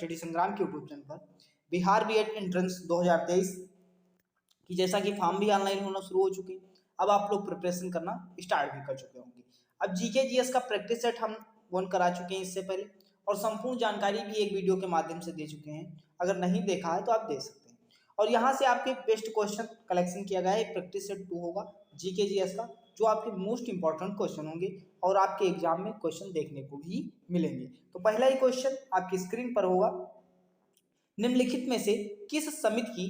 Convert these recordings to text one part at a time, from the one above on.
Study संग्राम के YouTube channel पर बिहार बीएड एंट्रेंस 2023 की जैसा कि फॉर्म भी ऑनलाइन होना शुरू हो चुके हैं। अब आप लोग प्रिपरेशन करना स्टार्ट भी कर चुके होंगे। अब जीके जीएस का प्रैक्टिस सेट हम वन करा चुके हैं इससे पहले, और संपूर्ण जानकारी भी एक वीडियो के माध्यम से दे चुके हैं। अगर नहीं देखा है तो आप देख सकते हैं। और यहाँ से आपके बेस्ट क्वेश्चन कलेक्शन किया गया है। प्रैक्टिस सेट 2 होगा जीके जीएस का, जो आपके मोस्ट इंपॉर्टेंट क्वेश्चन होंगे और आपके एग्जाम में क्वेश्चन देखने को भी मिलेंगे। तो पहला ही क्वेश्चन आपकी स्क्रीन पर होगा, निम्नलिखित में से किस समिति की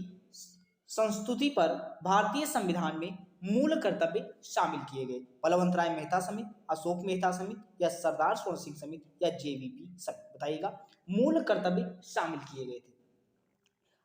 संस्तुति पर भारतीय संविधान में मूल कर्तव्य शामिल किए गए? बलवंत राय मेहता समिति, अशोक मेहता समिति, या सरदार स्वर्ण सिंह समिति, या जेवीपी समिति? बताइएगा। मूल कर्तव्य शामिल किए गए थे।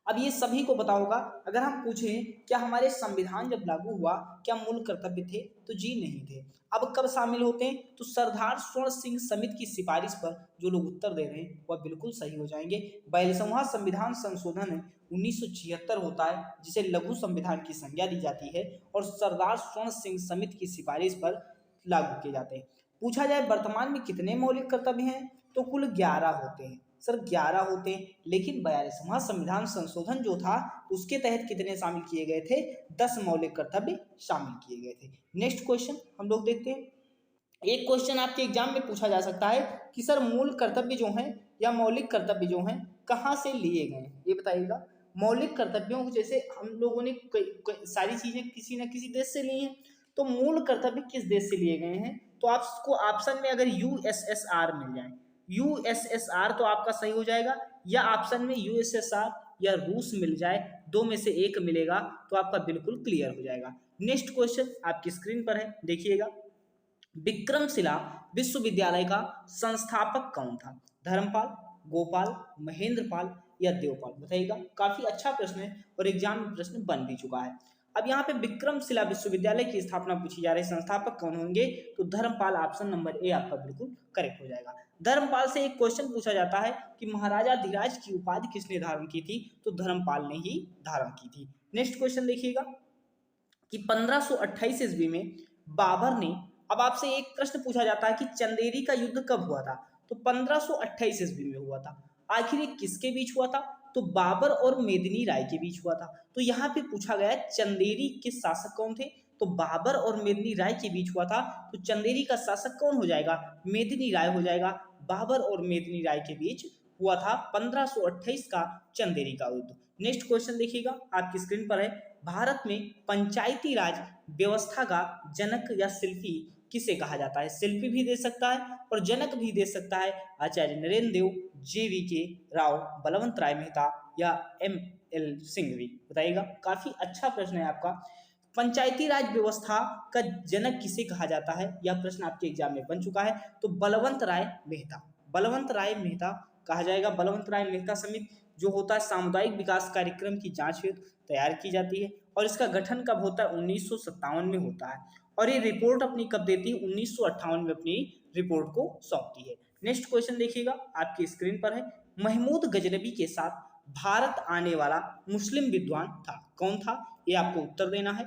अब ये सभी को पता होगा। अगर हम पूछें क्या हमारे संविधान जब लागू हुआ क्या मूल कर्तव्य थे, तो जी नहीं थे। अब कब शामिल होते हैं? तो सरदार स्वर्ण सिंह समिति की सिफारिश पर जो लोग उत्तर दे रहे हैं वह बिल्कुल सही हो जाएंगे। 42वां संविधान संशोधन 1976 होता है, जिसे लघु संविधान की संज्ञा दी जाती है, और सरदार स्वर्ण सिंह समिति की सिफारिश पर लागू किए जाते हैं। पूछा जाए वर्तमान में कितने मौलिक कर्तव्य हैं, तो कुल 11 होते हैं। सर 11 होते हैं, लेकिन 42वां संविधान संशोधन जो था उसके तहत कितने शामिल किए गए थे? 10 मौलिक कर्तव्य शामिल किए गए थे। नेक्स्ट क्वेश्चन हम लोग देखते हैं। एक क्वेश्चन आपके एग्जाम में पूछा जा सकता है कि सर मूल कर्तव्य जो हैं या मौलिक कर्तव्य जो हैं कहाँ से लिए गए हैं, ये बताइएगा। मौलिक कर्तव्यों को जैसे हम लोगों ने सारी चीजें किसी न किसी देश से ली हैं, तो मूल कर्तव्य किस देश से लिए गए हैं? तो आपको ऑप्शन में अगर यूएसएसआर मिल जाए, यूएसएसआर, तो आपका सही हो जाएगा, या ऑप्शन में यूएसएसआर या रूस मिल जाए, दो में से एक मिलेगा तो आपका बिल्कुल क्लियर हो जाएगा। नेक्स्ट क्वेश्चन आपकी स्क्रीन पर है, देखिएगा। विक्रमशिला विश्वविद्यालय का संस्थापक कौन था? धर्मपाल, गोपाल, महेंद्रपाल, या देवपाल? बताइएगा। काफी अच्छा प्रश्न है और एग्जाम में प्रश्न बन भी चुका है। अब यहाँ पे विक्रमशिला विश्वविद्यालय की स्थापना पूछी जा रही है, संस्थापक कौन होंगे? तो धर्मपाल, ऑप्शन नंबर ए आपका बिल्कुल करेक्ट हो जाएगा। धर्मपाल से एक क्वेश्चन पूछा जाता है कि महाराजा धीराज की उपाधि किसने धारण की थी? तो धर्मपाल ने ही धारण की थी। नेक्स्ट क्वेश्चन देखिएगा कि 1528 ईस्वी में बाबर ने, अब आपसे एक प्रश्न पूछा जाता है कि चंदेरी का युद्ध कब हुआ था? तो 1528 ईस्वी में हुआ था। आखिर ये किसके बीच हुआ था? तो बाबर और मेदिनी राय के बीच हुआ था। तो यहाँ पे पूछा गया चंदेरी के शासक कौन थे? तो बाबर और मेदिनी राय के बीच हुआ था। तो चंदेरी का शासक कौन हो जाएगा? मेदिनी राय हो जाएगा। बाबर और मेदिनी राय के बीच हुआ था 1528 का चंदेरी का युद्ध। नेक्स्ट क्वेश्चन देखिएगा, आपकी स्क्रीन पर है। भारत में पंचायती राज व्यवस्था का जनक या शिल्पी किसे कहा जाता है? शिल्पी भी दे सकता है और जनक भी दे सकता है। आचार्य नरेंद्र देव, जेवीके राव, बलवंत राय मेहता, या एमएल सिंघवी? बताइएगा। काफी अच्छा प्रश्न है आपका। पंचायती राज व्यवस्था का जनक किसे कहा जाता है? यह प्रश्न आपके एग्जाम में बन चुका है। तो बलवंत राय मेहता, बलवंत राय मेहता कहा जाएगा। बलवंत राय मेहता समिति जो होता है सामुदायिक विकास कार्यक्रम की जांच हेतु तैयार की जाती है, और इसका गठन कब होता है? 1957 में होता है। और ये रिपोर्ट अपनी कब देती है? 1958 में अपनी रिपोर्ट को सौंपती है। नेक्स्ट क्वेश्चन देखिएगा, आपकी स्क्रीन पर है। महमूद गजनबी के साथ भारत आने वाला मुस्लिम विद्वान था, कौन था? ये आपको उत्तर देना है।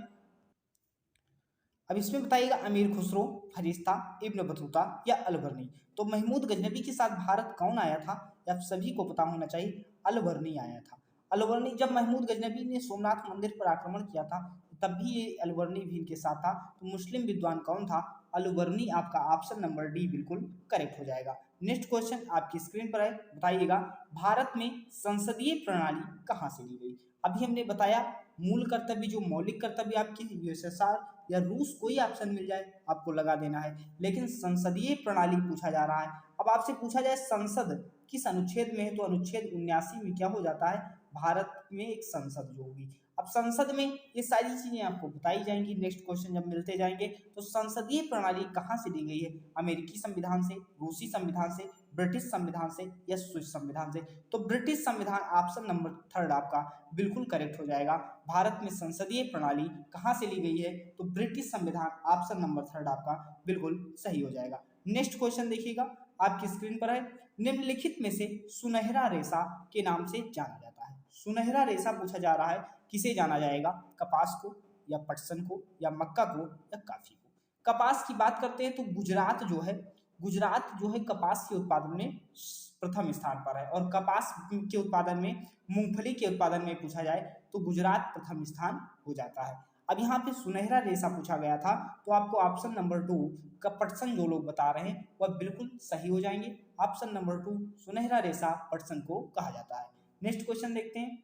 अब इसमें बताइएगा अमीर खुसरो, फरिश्ता, इब्न बतूता, या अलबर्नी? तो महमूद गजनबी के साथ भारत कौन आया था? आप सभी को पता होना चाहिए, अलबर्नी आया था। अलबर्नी, जब महमूद गजनबी ने सोमनाथ मंदिर पर आक्रमण किया था तब भी ये अलबर्नी भी इनके साथ था। तो मुस्लिम विद्वान कौन था? अलबर्नी, आपका ऑप्शन नंबर डी बिल्कुल करेक्ट हो जाएगा। नेक्स्ट क्वेश्चन आपकी स्क्रीन पर है, बताइएगा। भारत में संसदीय प्रणाली कहाँ से ली गई? अभी हमने बताया मूल कर्तव्य जो मौलिक कर्तव्य आपके यूएसएसआर या रूस, कोई ऑप्शन मिल जाए आपको लगा देना है, लेकिन संसदीय प्रणाली पूछा जा रहा है। अब आपसे पूछा जाए संसद किस अनुच्छेद में है? तो अनुच्छेद 79 में क्या हो जाता है? भारत में एक संसद जो होगी। अब संसद में ये सारी चीजें आपको बताई जाएंगी नेक्स्ट क्वेश्चन जब मिलते जाएंगे। तो संसदीय प्रणाली कहाँ से ली गई है? अमेरिकी संविधान से, रूसी संविधान से, ब्रिटिश संविधान से, या स्विस संविधान से? तो ब्रिटिश संविधान, ऑप्शन नंबर थर्ड आपका बिल्कुल करेक्ट हो जाएगा। भारत में संसदीय प्रणाली कहाँ से ली गई है? तो ब्रिटिश संविधान, ऑप्शन नंबर थर्ड आपका बिल्कुल सही हो जाएगा। नेक्स्ट क्वेश्चन देखिएगा, आपकी स्क्रीन पर है। निम्नलिखित में से सुनहरा रेशा के नाम से जाना जाता है? सुनहरा रेशा पूछा जा रहा है, किसे जाना जाएगा? कपास को, या पटसन को, या मक्का को, या कॉफी को? कपास की बात करते हैं तो गुजरात जो है, गुजरात जो है कपास के उत्पादन में प्रथम स्थान पर है, और कपास के उत्पादन में, मूंगफली के उत्पादन में पूछा जाए तो गुजरात प्रथम स्थान हो जाता है। अब यहाँ पे सुनहरा रेशा पूछा गया था, तो आपको ऑप्शन नंबर 2 का पटसन जो लोग बता रहे हैं वह बिल्कुल सही हो जाएंगे। ऑप्शन नंबर 2 सुनहरा रेशा पटसन को कहा जाता है। नेक्स्ट क्वेश्चन देखते हैं,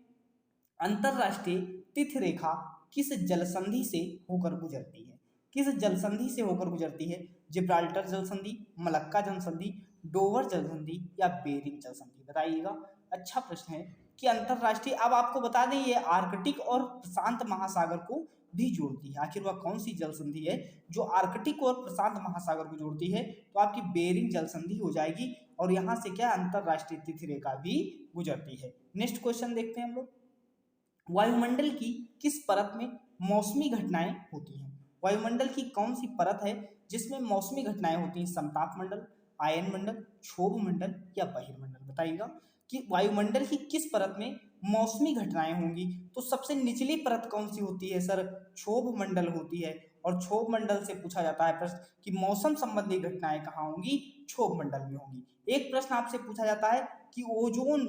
अंतरराष्ट्रीय तिथि रेखा किस जलसंधि से होकर गुजरती है? किस जलसंधि से होकर गुजरती है? जिब्राल्टर जलसंधि, मलक्का जलसंधि, डोवर जलसंधि या बेरिंग जलसंधि? बताइएगा। अच्छा प्रश्न है कि अंतरराष्ट्रीय, अब आपको बता दें ये आर्कटिक और प्रशांत महासागर को भी जोड़ती है। आखिर वह कौन सी जलसंधि है जो आर्कटिक और प्रशांत महासागर को जोड़ती है? तो आपकी बेरिंग जलसंधि हो जाएगी, और यहाँ से क्या अंतरराष्ट्रीय तिथि रेखा भी गुजरती है। नेक्स्ट क्वेश्चन देखते हैं हम लोग, वायुमंडल की किस परत में मौसमी घटनाएं होती हैं? वायुमंडल की कौन सी परत है जिसमें मौसमी घटनाएं होती हैं? समताप मंडल, आयन मंडल, क्षोभ मंडल या बहिर्मंडल? बताइएगा कि वायुमंडल की किस परत में मौसमी घटनाएं होंगी। तो सबसे निचली परत कौन सी होती है सर? क्षोभ मंडल होती है, और क्षोभ मंडल से पूछा जाता है प्रश्न कि मौसम संबंधी घटनाएं कहाँ होंगी? क्षोभ मंडल में होंगी। एक प्रश्न आपसे पूछा जाता है कि ओजोन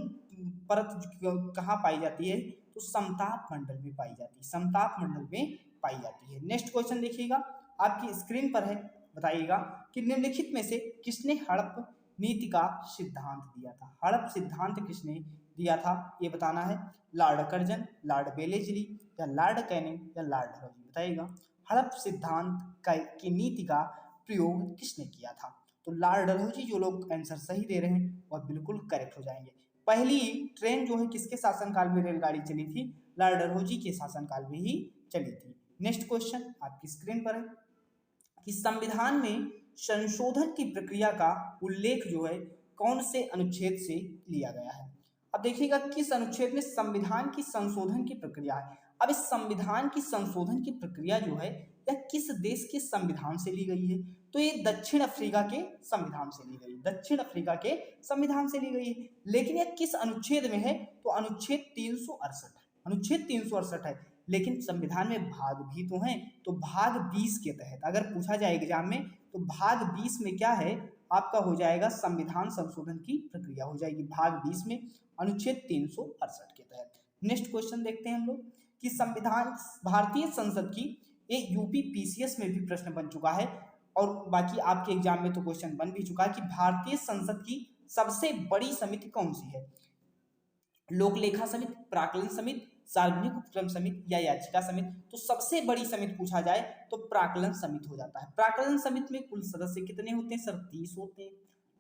परत कहाँ पाई जाती है? तो समताप मंडल में पाई जाती है, समताप मंडल में पाई जाती है। नेक्स्ट क्वेश्चन देखिएगा, आपकी स्क्रीन पर है, बताइएगा कि निम्नलिखित में से किसने हड़प नीति का सिद्धांत दिया था? हड़प सिद्धांत किसने दिया था ये बताना है। लॉर्ड कर्जन, लॉर्ड बेलेजली या लॉर्ड कैनिंग या लॉर्ड डलहौजी? बताइएगा हड़प सिद्धांत की नीति का प्रयोग किसने किया था? तो लॉर्ड डलहौजी जो लोग आंसर सही दे रहे हैं वह बिल्कुल करेक्ट हो जाएंगे। पहली ट्रेन जो है किसके शासनकाल में रेलगाड़ी चली थी? लॉर्ड डलहौजी के शासनकाल में ही चली थी। नेक्स्ट क्वेश्चन आपकी स्क्रीन पर है कि संविधान में संशोधन की प्रक्रिया का उल्लेख जो है कौन से अनुच्छेद से लिया गया है? अब देखिएगा किस अनुच्छेद में संविधान की संशोधन की प्रक्रिया है। अब इस संविधान की संशोधन की प्रक्रिया जो है यह किस देश के संविधान से ली गई है? तो ये दक्षिण अफ्रीका के संविधान से ली गई, दक्षिण अफ्रीका के संविधान से ली गई है। लेकिन यह किस अनुच्छेद में है? तो अनुच्छेद 368, अनुच्छेद 368 है। लेकिन संविधान में भाग भी तो हैं, तो भाग 20 के तहत अगर पूछा जाए एग्जाम में तो भाग 20 में क्या है आपका हो जाएगा संविधान संशोधन की प्रक्रिया हो जाएगी भाग 20 में अनुच्छेद 368 के तहत। नेक्स्ट क्वेश्चन देखते हैं हम लोग कि संविधान भारतीय संसद की, ये यूपी पीसीएस में भी प्रश्न बन चुका है और बाकी आपके एग्जाम में तो क्वेश्चन बन भी चुका है कि भारतीय संसद की सबसे बड़ी समिति कौन सी है? लोक लेखा समिति, प्राक्कलन समिति, सार्वजनिक उपक्रम समिति या याचिका समिति? तो सबसे बड़ी समिति पूछा जाए तो प्राक्कलन समिति हो जाता है। प्राक्कलन समिति में कुल सदस्य कितने होते हैं सर? 30 होते हैं।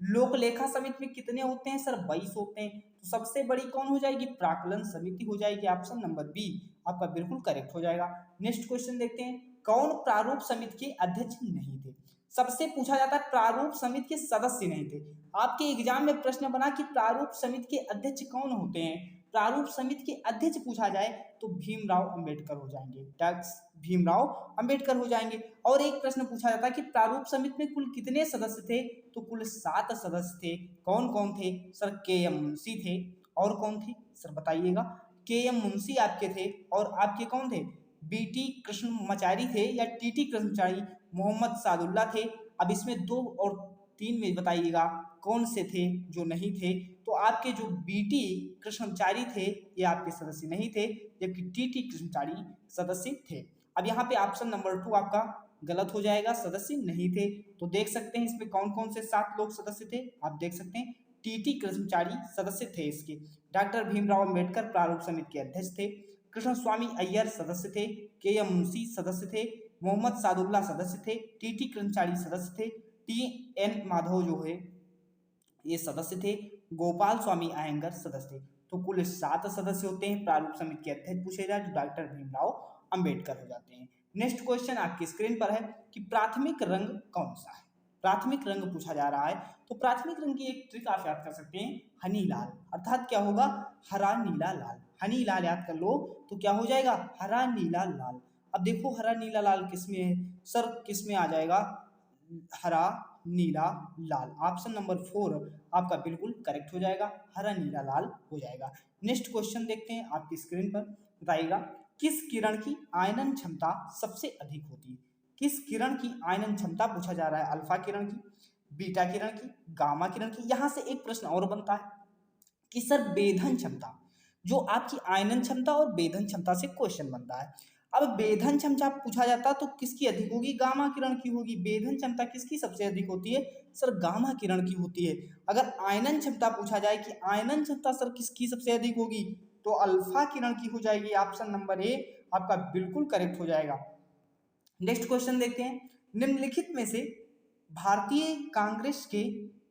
लोक लेखा समिति में कितने होते हैं सर? 22 होते हैं। तो सबसे बड़ी कौन हो जाएगी? प्राक्कलन समिति हो जाएगी। ऑप्शन नंबर बी आपका बिल्कुल करेक्ट हो जाएगा। नेक्स्ट क्वेश्चन देखते हैं, कौन प्रारूप समिति के अध्यक्ष नहीं थे? सबसे पूछा जाता है प्रारूप समिति के सदस्य नहीं थे। आपके एग्जाम में प्रश्न बना कि प्रारूप समिति के अध्यक्ष कौन होते हैं? प्रारूप समिति के अध्यक्ष पूछा जाए तो भीमराव अंबेडकर हो जाएंगे, भीमराव अंबेडकर हो जाएंगे। और एक प्रश्न पूछा जाता है कि प्रारूप समिति में कुल कितने सदस्य थे? तो कुल 7 सदस्य थे। कौन कौन थे सर? के.एम. मुंशी थे। और कौन थे सर बताइएगा? के.एम. मुंशी आपके थे, और आपके कौन थे? बी.टी. कृष्णमाचारी थे या टी.टी. कृष्णमाचारी, मोहम्मद सादुल्ला थे। अब इसमें 2 और 3 में बताइएगा कौन से थे जो नहीं थे? तो आपके जो बी.टी. कृष्णमाचारी थे ये आपके सदस्य नहीं थे, जबकि टी.टी. कृष्णमाचारी सदस्य थे। अब यहाँ पे ऑप्शन नंबर 2 आपका गलत हो जाएगा, सदस्य नहीं थे। तो देख सकते हैं इसमें कौन कौन से 7 लोग सदस्य थे, आप देख सकते हैं टी.टी. कृष्णमाचारी सदस्य थे इसके, डॉक्टर भीमराव अंबेडकर प्रारूप समिति के अध्यक्ष थे, कृष्ण स्वामी अय्यर सदस्य थे, के.एम. मुंशी सदस्य थे, मोहम्मद सादुल्ला सदस्य थे, टी.टी. कृष्णमाचारी सदस्य थे, टी.एन. माधव जो है ये सदस्य थे, गोपाल स्वामी अयंगर सदस्य थे। तो कुल 7 सदस्य होते हैं। प्रारूप समिति के अध्यक्ष पूछे जाए तो डॉक्टर भीमराव अंबेडकर हो जाते हैं। नेक्स्ट क्वेश्चन आपकी स्क्रीन पर है कि प्राथमिक रंग कौन सा है? प्राथमिक रंग पूछा जा रहा है। तो प्राथमिक रंग की एक ट्रिक आप याद कर सकते हैं, हनी लाल, अर्थात क्या होगा? हरा नीला लाल। हनी लाल याद कर लो तो क्या हो जाएगा? हरा नीला लाल। अब देखो हरा नीला लाल किसमें है सर? किसमें आ जाएगा? हरा नीला लाल। ऑप्शन नंबर 4 आपका बिल्कुल करेक्ट हो जाएगा, हरा नीला लाल हो जाएगा। नेक्स्ट क्वेश्चन देखते हैं आपकी स्क्रीन पर, बताइएगा किस किरण की आयनन क्षमता सबसे अधिक होती है? किस किरण की आयनन क्षमता पूछा जा रहा है? अल्फा किरण की, बीटा किरण की, गामा किरण की। यहाँ से एक प्रश्न और बनता है कि सर वेधन क्षमता, जो आपकी आयनन क्षमता और वेधन क्षमता से क्वेश्चन बनता है। अब वेधन क्षमता पूछा जाता तो किसकी अधिक होगी? गामा किरण की होगी। वेधन क्षमता किसकी सबसे अधिक होती है? सर गामा किरण की होती है। अगर आयनन क्षमता पूछा जाए कि आयनन क्षमता सर किसकी सबसे अधिक होगी, तो अल्फा किरण की हो जाएगी। ऑप्शन नंबर ए आपका बिल्कुल करेक्ट हो जाएगा। नेक्स्ट क्वेश्चन देखते हैं, निम्नलिखित में से भारतीय कांग्रेस के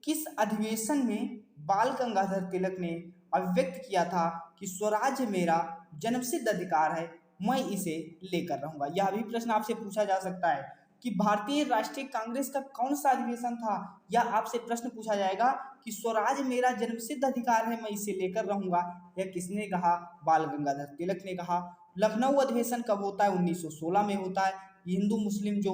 किस अधिवेशन में बाल गंगाधर तिलक ने अभिव्यक्त किया था कि स्वराज्य मेरा जन्मसिद्ध अधिकार है, मैं इसे लेकर रहूंगा। यह भी प्रश्न आपसे पूछा जा सकता है कि भारतीय राष्ट्रीय कांग्रेस का कौन सा अधिवेशन था, या आपसे प्रश्न पूछा जाएगा कि स्वराज मेरा जन्मसिद्ध अधिकार है, मैं इसे लेकर रहूंगा। यह किसने कहा? बाल गंगाधर तिलक ने कहा। लखनऊ अधिवेशन कब होता है? 1916 में होता है। हिंदू मुस्लिम जो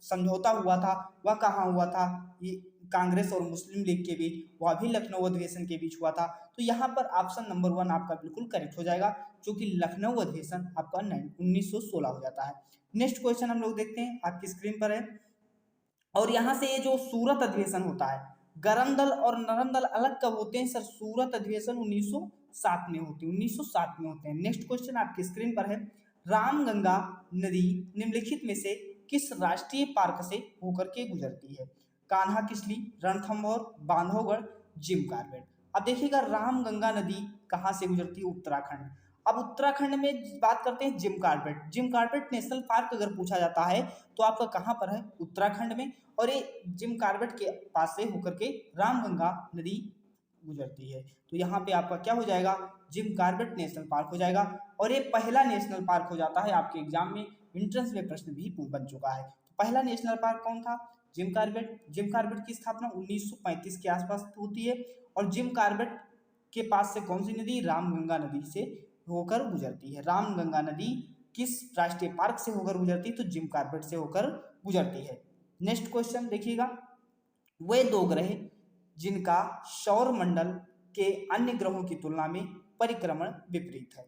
समझौता हुआ था वह कहाँ हुआ था? ये कांग्रेस और मुस्लिम लीग के बीच, वह भी लखनऊ अधिवेशन के बीच हुआ था। तो यहाँ पर ऑप्शन नंबर 1 आपका बिल्कुल करेक्ट हो जाएगा, जो कि लखनऊ अधिवेशन आपका 1916 हो जाता है। नेक्स्ट क्वेश्चन हम लोग देखते हैं, आपकी स्क्रीन पर है। और यहाँ से ये जो सूरत अधिवेशन होता है, गरम दल और नरम दल अलग कब होते हैं? सर सूरत अधिवेशन 1907 में होते हैं, 1907 में होते हैं। नेक्स्ट क्वेश्चन आपकी स्क्रीन पर है, रामगंगा नदी निम्नलिखित में से किस राष्ट्रीय पार्क से होकर के गुजरती है? Kanha Kisli, Ranthambore, Bandhavgarh, Jim Corbett. अब देखिएगा रामगंगा नदी कहाँ से गुजरती है? उत्तराखंड। अब उत्तराखंड में बात करते हैं Jim Corbett. Jim Corbett national park अगर पूछा जाता है तो आपका कहाँ पर है? उत्तराखंड में। और ये जिम कार्बेट के पास से होकर के रामगंगा नदी गुजरती है। तो यहाँ पे आपका क्या हो जाएगा? जिम कार्बेट नेशनल पार्क हो जाएगा। और ये पहला नेशनल पार्क हो जाता है आपके एग्जाम में, एंट्रेंस में प्रश्न भी बन चुका है। तो पहला नेशनल पार्क कौन था? Gym Corbett. जिम कार्बेट की स्थापना 1935 के आसपास होती है। और जिम कार्बेट के पास से कौन सी नदी? रामगंगा नदी से होकर गुजरती है। रामगंगा नदी किस राष्ट्रीय पार्क से होकर गुजरती है? तो जिम कार्बेट से होकर गुजरती है। नेक्स्ट क्वेश्चन देखिएगा, वे दो ग्रह जिनका सौर मंडल के अन्य ग्रहों की तुलना में परिक्रमण विपरीत है।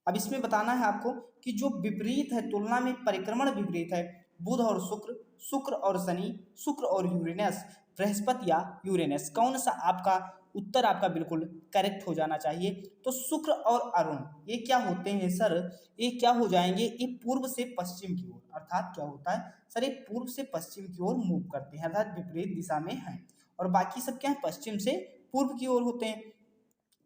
अब इसमें बताना है आपको कि जो विपरीत है, तुलना में परिक्रमण विपरीत है, बुध और शुक्र, शुक्र और शनि, शुक्र और यूरेनस, बृहस्पति या यूरेनस। कौन सा आपका उत्तर आपका बिल्कुल करेक्ट हो जाना चाहिए? तो शुक्र और अरुण ये क्या होते हैं सर? ये क्या हो जाएंगे? ये पूर्व से पश्चिम की ओर, अर्थात क्या होता है सर? ये पूर्व से पश्चिम की ओर मूव करते हैं, अर्थात विपरीत दिशा में हैं। और बाकी सब क्या है? पश्चिम से पूर्व की ओर होते हैं।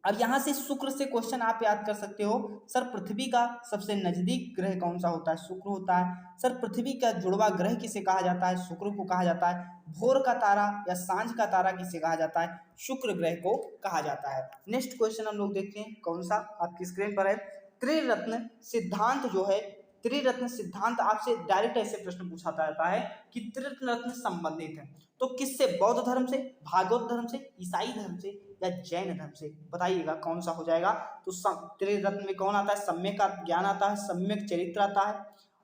अब यहाँ से शुक्र से क्वेश्चन आप याद कर सकते हो, सर पृथ्वी का सबसे नजदीक ग्रह कौन सा होता है? शुक्र होता है। सर पृथ्वी का जुड़वा ग्रह किसे कहा जाता है? शुक्र को कहा जाता है। भोर का तारा या सांझ का तारा किसे कहा जाता है? शुक्र ग्रह को कहा जाता है। नेक्स्ट क्वेश्चन हम लोग देखते हैं, कौन सा आपकी स्क्रीन पर है, त्रिरत्न सिद्धांत जो है, त्रिरत्न सिद्धांत आपसे डायरेक्ट ऐसे प्रश्न पूछा जाता है कि त्रिरत्न संबंधित है तो किससे? बौद्ध धर्म से, भागवत धर्म से, ईसाई धर्म से या जैन धर्म से? बताइएगा कौन सा हो जाएगा? तो त्रिरत्न में कौन आता है? सम्यक का ज्ञान आता है, सम्यक चरित्र आता है,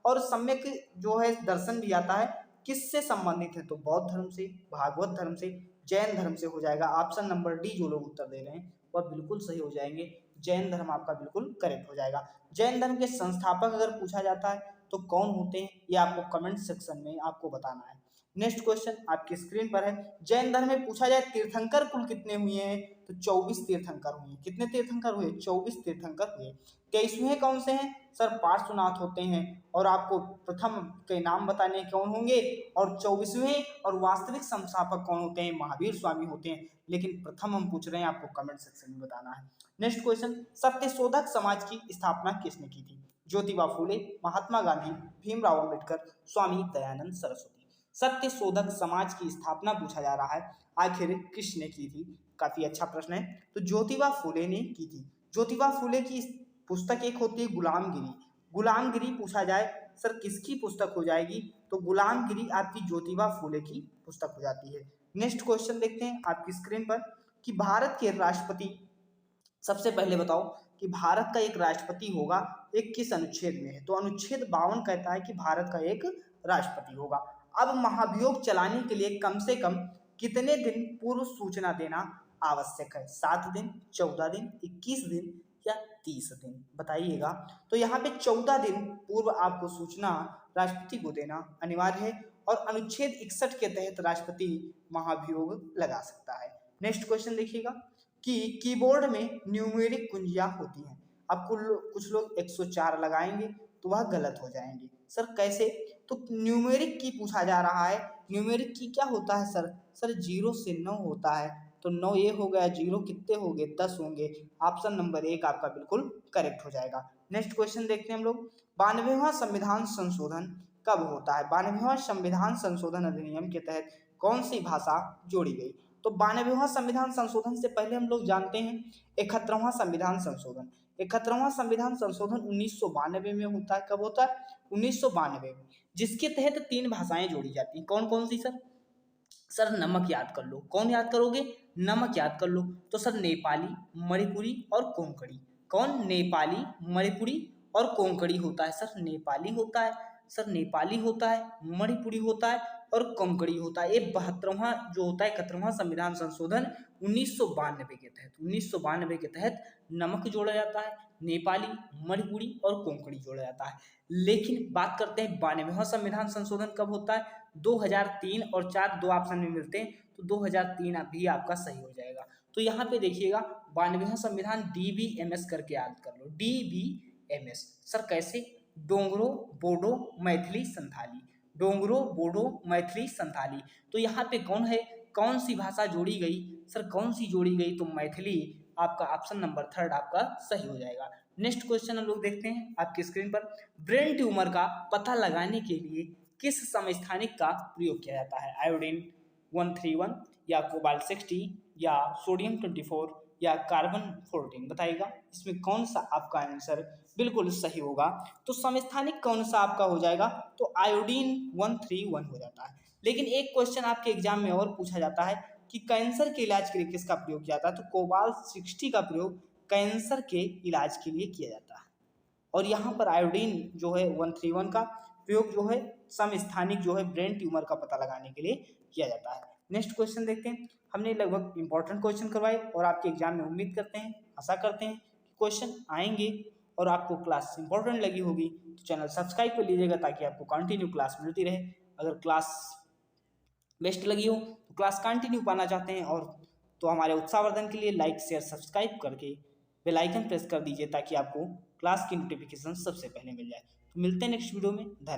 और सम्यक जो है दर्शन भी आता है। किससे संबंधित है? तो बौद्ध धर्म से, भागवत धर्म से, जैन धर्म से हो जाएगा। ऑप्शन नंबर डी जो लोग उत्तर दे रहे हैं वह बिल्कुल सही हो जाएंगे, जैन धर्म आपका बिल्कुल करेक्ट हो जाएगा। जैन धर्म के संस्थापक अगर पूछा जाता है तो कौन होते हैं, ये आपको कमेंट सेक्शन में आपको बताना है। नेक्स्ट क्वेश्चन आपकी स्क्रीन पर है, जैन धर्म में पूछा जाए तीर्थंकर कुल कितने हुए हैं? तो 24 तीर्थंकर हुए। कितने तीर्थंकर हुए? 24 तीर्थंकर हुए। 23वें कौन से हैं? सर पार्श्वनाथ होते हैं। और आपको प्रथम के नाम बताने कौन होंगे, और 24वें और वास्तविक संस्थापक कौन होते हैं? महावीर स्वामी होते हैं। लेकिन प्रथम हम पूछ रहे हैं, आपको कमेंट सेक्शन में बताना है। नेक्स्ट क्वेश्चन, सत्यशोधक समाज की स्थापना किसने की थी? ज्योतिबा फूले, महात्मा गांधी, भीमराव अंबेडकर, स्वामी दयानंद सरस्वती। सत्यशोधक समाज की स्थापना पूछा जा रहा है, आखिर किसने की थी? काफी अच्छा प्रश्न है। तो ज्योतिबा फूले ने की थी। ज्योतिबा फूले की पुस्तक एक होती है गुलामगिरी। गुलामगिरी पूछा जाए सर किसकी पुस्तक हो जाएगी? तो गुलामगिरी आपकी ज्योतिबा फूले की पुस्तक हो जाती है। नेक्स्ट क्वेश्चन देखते हैं आपकी स्क्रीन पर कि भारत के राष्ट्रपति, सबसे पहले बताओ कि भारत का एक राष्ट्रपति होगा, एक किस अनुच्छेद में है? तो अनुच्छेद 52 कहता है कि भारत का एक राष्ट्रपति होगा। अब महाभियोग चलाने के लिए कम से कम कितने दिन पूर्व सूचना देना आवश्यक है? 7 दिन, 14 दिन, 21 दिन या 30 दिन? बताइएगा। तो यहाँ पे 14 दिन पूर्व आपको सूचना राष्ट्रपति को देना अनिवार्य है। और अनुच्छेद 61 के तहत राष्ट्रपति महाभियोग लगा सकता है। नेक्स्ट क्वेश्चन देखिएगा कि कीबोर्ड में न्यूमेरिक कुंजियां होती हैं। अब कुछ लोग 104 लगाएंगे तो वह गलत हो जाएंगे। सर कैसे? तो न्यूमेरिक की पूछा जा रहा है। न्यूमेरिक की क्या होता है सर? सर 0 से 9 होता है, तो 9 ये हो गया, 0 कितने हो गए? 10 होंगे। ऑप्शन नंबर 1 आपका बिल्कुल करेक्ट हो जाएगा। नेक्स्ट क्वेश्चन देखते हैं हम लोग, 92वां संविधान संशोधन कब होता है? 92वां संविधान संशोधन अधिनियम के तहत कौन सी भाषा जोड़ी गई? तो 92वां संविधान संशोधन से पहले हम लोग जानते हैं 71वां संविधान संशोधन। 71वां संविधान संशोधन 1992 में होता है। कब होता है? 1992 में, जिसके तहत 3 भाषाएं जोड़ी जाती हैं। कौन कौन सी सर? सर नमक याद कर लो। कौन याद करोगे? नमक याद कर लो। तो सर नेपाली, मणिपुरी और कोंकणी। कौन? नेपाली, मणिपुरी और कोंकणी होता है। सर नेपाली होता है, सर नेपाली होता है, मणिपुरी होता है और कोंकणी होता है। ये 72वां जो होता है 71वां संविधान संशोधन 1992 के तहत नमक जोड़ा जाता है, नेपाली, मणिपुरी और कोंकणी जोड़ा जाता है। लेकिन बात करते हैं 92वां संविधान संशोधन कब होता है? 2003 और 4 दो ऑप्शन में मिलते हैं, तो 2003 भी आपका सही हो जाएगा। तो यहाँ पे देखिएगा 92वां संविधान DBMS करके याद कर लो। DBMS सर कैसे? डोंगरो, बोडो, मैथिली, संथाली। डोंगरो, बोडो, मैथिली, संथाली। तो यहाँ पे कौन है? कौन सी भाषा जोड़ी गई? सर कौन सी जोड़ी गई? तो मैथिली आपका ऑप्शन नंबर 3 आपका सही हो जाएगा। नेक्स्ट क्वेश्चन हम लोग देखते हैं आपकी स्क्रीन पर, ब्रेन ट्यूमर का पता लगाने के लिए किस समस्थानिक का प्रयोग किया जाता है? आयोडीन 131 या कोबाल्ट 60 या सोडियम 24 या कार्बन 14? बताइएगा इसमें कौन सा आपका आंसर बिल्कुल सही होगा। तो समस्थानिक कौन सा आपका हो जाएगा? तो आयोडीन 131 हो जाता है। लेकिन एक क्वेश्चन आपके एग्जाम में और पूछा जाता है कि कैंसर के इलाज के लिए किसका प्रयोग किया जाता है? तो कोबाल्ट 60 का प्रयोग कैंसर के इलाज के लिए किया जाता है। और यहाँ पर आयोडीन जो है 131 का प्रयोग जो है समस्थानिक जो है ब्रेन ट्यूमर का पता लगाने के लिए किया जाता है। नेक्स्ट क्वेश्चन देखते हैं। हमने लगभग इंपॉर्टेंट क्वेश्चन करवाए और आपके एग्जाम में उम्मीद करते हैं, आशा करते हैं कि क्वेश्चन आएंगे और आपको क्लास इंपॉर्टेंट लगी होगी। तो चैनल सब्सक्राइब कर लीजिएगा ताकि आपको कंटिन्यू क्लास मिलती रहे। अगर क्लास बेस्ट लगी हो तो क्लास कंटिन्यू पाना चाहते हैं और तो हमारे उत्साहवर्धन के लिए लाइक, शेयर, सब्सक्राइब करके बेल आइकन प्रेस कर दीजिए ताकि आपको क्लास की नोटिफिकेशन सबसे पहले मिल जाए। तो मिलते हैं नेक्स्ट वीडियो में। धन्यवाद।